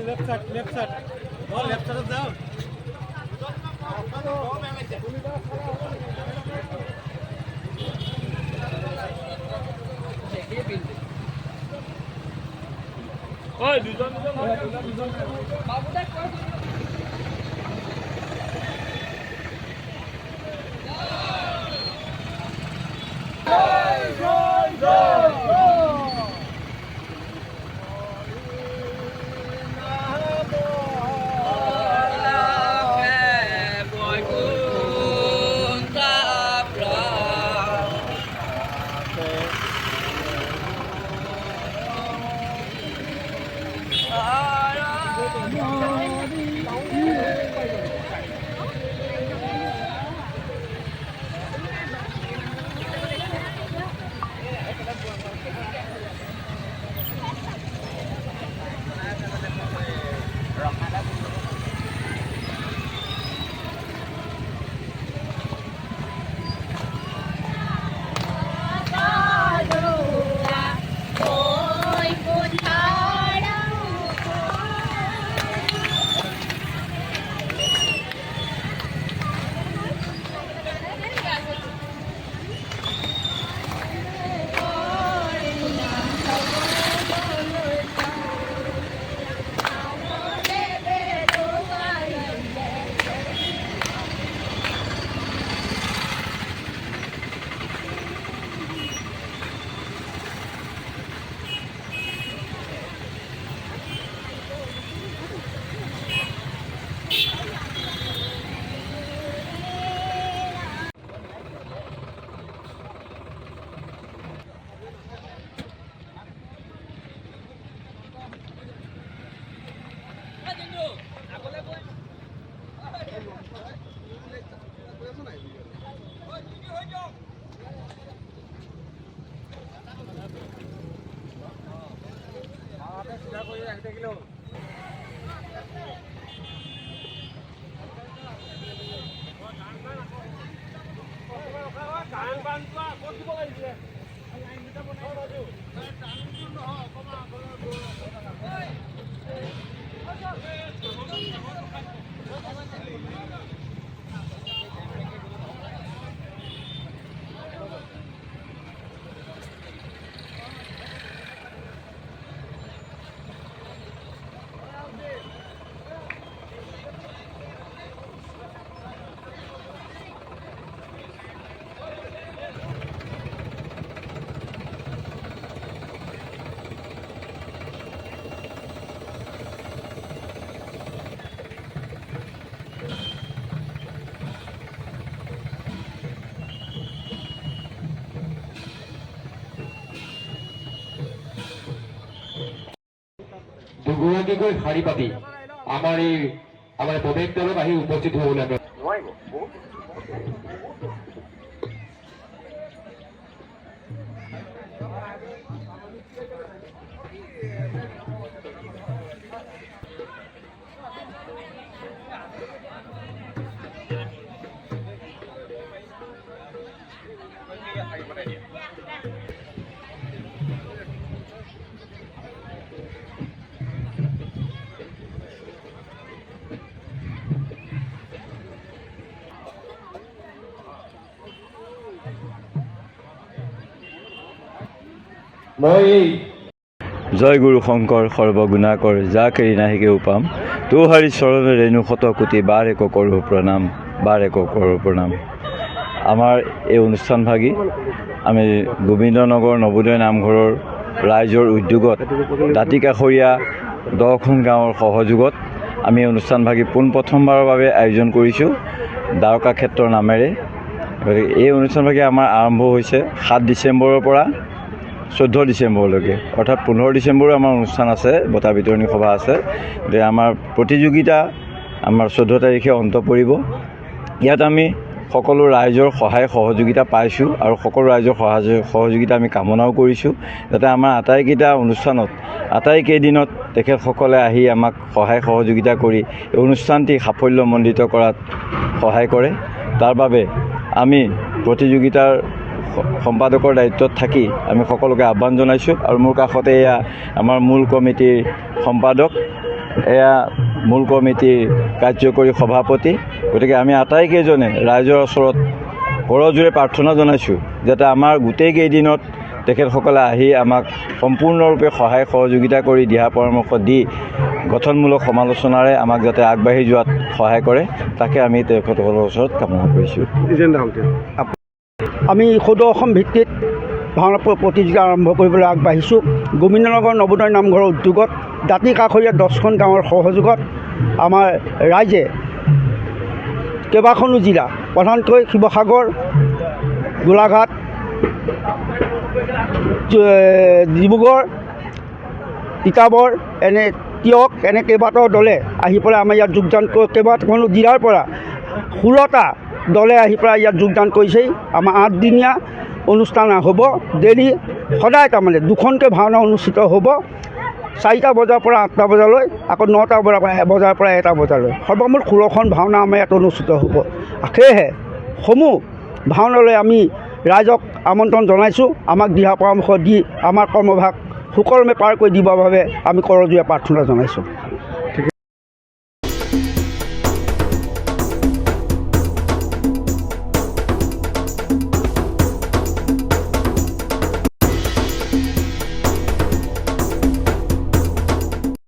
Left side और left side जाओ ओए दुজন बाबूदा কই দুগৰাকীকৈ শাৰী পাতি আমাৰ প্ৰৱেশ দলত আহি উপস্থিত হ'বলৈ নোৱাৰিব। জয় গুৰু শংকৰ সৰ্বগুণাকৰ যা কেৰি নাহিকে উপাম তো হৰি চৰণ ৰেণু শত কোটি বাৰ এক কৰোঁ প্ৰণাম বাৰ এক কৰোঁ প্ৰণাম। আমাৰ এই অনুষ্ঠানভাগী আমি গোবিন্দনগৰ নবোদয় নামঘৰৰ ৰাইজৰ উদ্যোগত দাঁতিকাষৰীয়া 10খন গাঁৱৰ সহযোগত আমি অনুষ্ঠানভাগী পোনপ্ৰথমবাৰৰ বাবে আয়োজন কৰিছোঁ দ্বাৰকা ক্ষেত্ৰৰ নামেৰে। গতিকে এই অনুষ্ঠানভাগী আমাৰ আৰম্ভ হৈছে 7 ডিচেম্বৰৰ পৰা 14 ডিচেম্বৰলৈকে, অৰ্থাৎ 15 ডিচেম্বৰো আমাৰ অনুষ্ঠান আছে, বঁটা বিতৰণী সভা আছে। গতিকে আমাৰ প্ৰতিযোগিতা আমাৰ 14 তাৰিখে অন্ত পৰিব। ইয়াত আমি সকলো ৰাইজৰ সহায় সহযোগিতা পাইছোঁ আৰু সকলো ৰাইজৰ সহযোগিতা আমি কামনাও কৰিছোঁ যাতে আমাৰ আটাইকেইটা অনুষ্ঠানত আটাইকেইদিনত তেখেতসকলে আহি আমাক সহায় সহযোগিতা কৰি এই অনুষ্ঠানটি সাফল্যমণ্ডিত কৰাত সহায় কৰে। তাৰ বাবে আমি প্ৰতিযোগিতাৰ সম্পাদকৰ দায়িত্বত থাকি আমি সকলোকে আহ্বান জনাইছোঁ। আৰু মোৰ কাষতে এয়া আমাৰ মূল কমিটিৰ সম্পাদক এয়া মূল কমিটিৰ কাৰ্যকৰী সভাপতি। গতিকে আমি আটাইকেইজনে ৰাইজৰ ওচৰত কৰজোৰে প্ৰাৰ্থনা জনাইছোঁ যাতে আমাৰ গোটেই কেইদিনত তেখেতসকলে আহি আমাক সম্পূৰ্ণৰূপে সহায় সহযোগিতা কৰি দিহা পৰামৰ্শ দি গঠনমূলক সমালোচনাৰে আমাক যাতে আগবাঢ়ি যোৱাত সহায় কৰে, তাকে আমি তেখেতসকলৰ ওচৰত কামনা কৰিছোঁ। আমি সদৌ অসম ভিত্তিত ভাওনা প্ৰতিযোগিতা আৰম্ভ কৰিবলৈ আগবাঢ়িছোঁ। গোবিন্দনগৰ নবোদয় নামঘৰৰ উদ্যোগত দাঁতি কাষৰীয়া 10খন গাঁৱৰ সহযোগত আমাৰ ৰাইজে কেইবাখনো জিলা, প্ৰধানকৈ শিৱসাগৰ, গোলাঘাট, ডিব্ৰুগড়, তিতাবৰ, তিয়ক এনে কেইবাটাও দলে আহি পেলাই আমাৰ ইয়াত যোগদান কৰি কেইবাখনো জিলাৰ পৰা 16টা দলে আহি পেলাই ইয়াত যোগদান কৰিছেই। আমাৰ 8দিনীয়া অনুষ্ঠান হ'ব। ডেইলি সদায় তাৰমানে 2খনকৈ ভাওনা অনুষ্ঠিত হ'ব। 4টা বজাৰ পৰা 8টা বজালৈ, আকৌ 9টা বজাৰ পৰা 1টা বজালৈ। সৰ্বমুঠ 16খন ভাওনা আমাৰ ইয়াত অনুষ্ঠিত হ'ব। সেয়েহে সমূহ ভাওনালৈ আমি ৰাইজক আমন্ত্ৰণ জনাইছোঁ। আমাক দিহা পৰামৰ্শ দি আমাৰ কৰ্মভাগ সুকলমে পাৰ কৰি দিবৰ বাবে আমি কৰজোৰে প্ৰাৰ্থনা জনাইছোঁ।